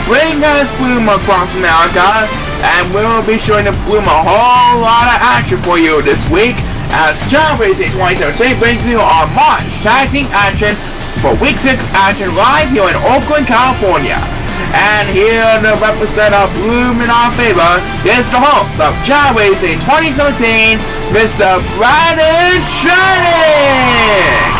spring has bloomed across America, and we'll be sure to bloom a whole lot of action for you this week as Chao Racing 2017 brings you our March Tag Team Action for Week 6 action live here in Oakland, California. And here to represent our bloom in our favor is the host of Chao Racing 2017, Mr. Brandon Rennings.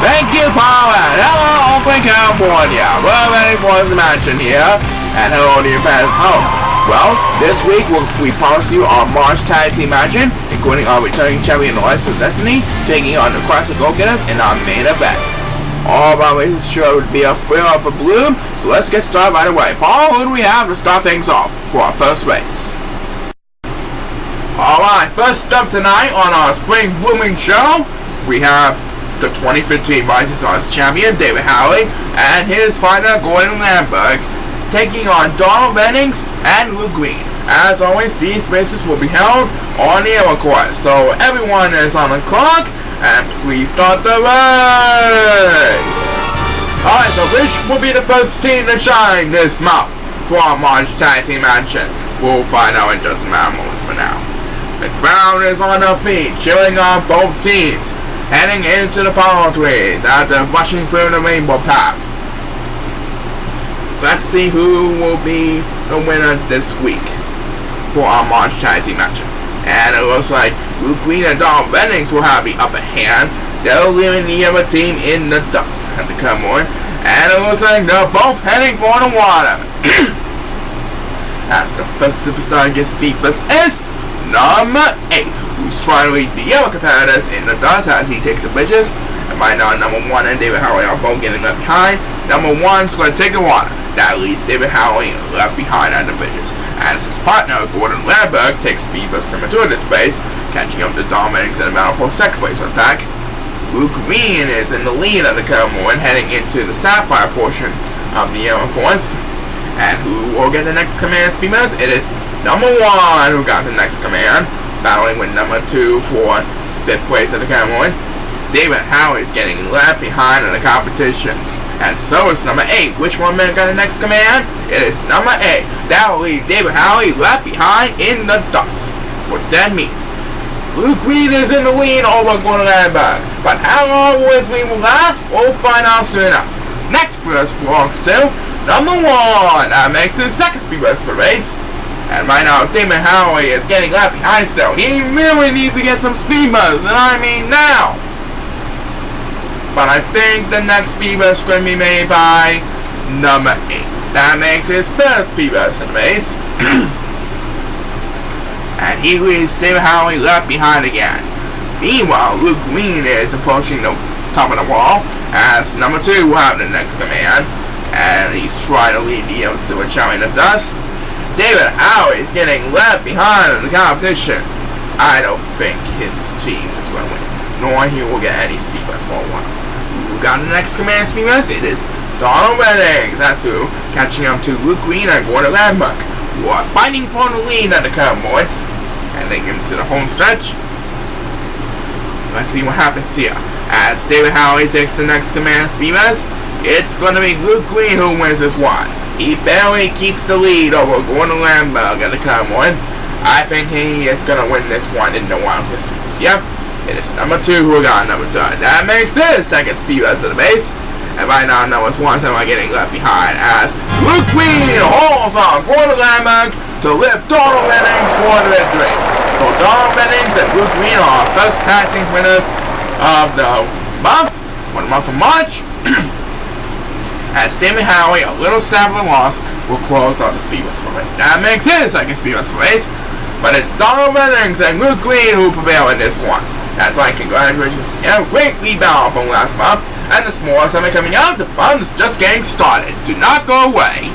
Thank you, Paul, and hello, Oakland, California. We're ready for some action here, and hello to your fans at home. Well, this week we promised you our March Tag Team action, including our returning champion, the Lights of Destiny, taking on the Classic Go-Getters in our main event. All of our races sure would be a thrill of a bloom, so let's get started right away. Paul, who do we have to start things off for our first race? Alright, first up tonight on our Spring Blooming Show, we have the 2015 Rising Stars champion, David Howley, and his partner, Gordon Lambert, taking on Donald Rennings and Luke Green. As always, these races will be held on the Aero course, so everyone is on the clock, and please start the race! Alright, so which will be the first team to shine this month for our March Tag Team action? We'll find out in just a matter of moments for now. The crowd is on their feet, cheering on both teams, heading into the palm trees after rushing through the rainbow path. Let's see who will be the winner this week for our March Tag Team action. And it looks like Luke Green and Donald Rennings will have the upper hand. They're leaving the other team in the dust at the come on. And it looks like they're both heading for the water. As the first superstar gets speedless is number 8. Who's trying to lead the other competitors in the dust as he takes the bridges. And right now, number 1 and David Howley are both getting left behind. Number 1's going to take the water. That leaves David Howley left behind at the bridges. As his partner, Gordon Lambert, takes speedless number 2 in this space, catching up to Dominic in the battle for second place on attack. Luke Green is in the lead of the Cowboy, heading into the Sapphire portion of the Aero course. And who will get the next command speedless? It is number 1 who got the next command, battling with number 2 for 5th place at the Cowboy. David Howley is getting left behind in the competition. And so is number 8. Which one man got the next command? It is number 8. That will leave David Howley left behind in the dust. What that means? Luke Green is in the lead over Gordon Lambert. But how long will his lead last? We'll find out soon enough. Next burst belongs to number 1. That makes his second speed burst for the race. And right now, David Howley is getting left behind still. He really needs to get some speed bursts, and I mean now. But I think the next speed burst is going to be made by number 8. That makes his first speed burst in the race. And he leaves David Howley left behind again. Meanwhile, Luke Green is approaching the top of the wall as number 2 will have the next command. And he's trying to lead the others to a champion of dust. David Howley is getting left behind in the competition. I don't think his team is going to win, nor he will get any speed burst for a while. Who got the next command speed burst? It is Donald Rennings. That's who, catching up to Luke Green and Gordon Lambert, who are fighting for the lead at the current moment. And they get into the home stretch. Let's see what happens here. As David Howley takes the next command speed burst, it's going to be Luke Green who wins this one. He barely keeps the lead over Gordon Lambert at the current moment. I think he is going to win this one in the wild distance. Yep. It is number 2 who got number 2. That makes his second speed burst of the base. And right now, number 1 are getting left behind as Luke Green holds on Gordon Lambert to lift Donald Rennings for the victory. So Donald Rennings and Luke Green are our first tag team winners of the month, for the month of March. As David Howley, a little sad for the loss, will close out the speed burst race. That makes his second speed burst race. But it's Donald Rennings and Luke Green who prevail in this one. That's right, congratulations. A great rebound from last month. And there's more coming out. The fun is just getting started. Do not go away.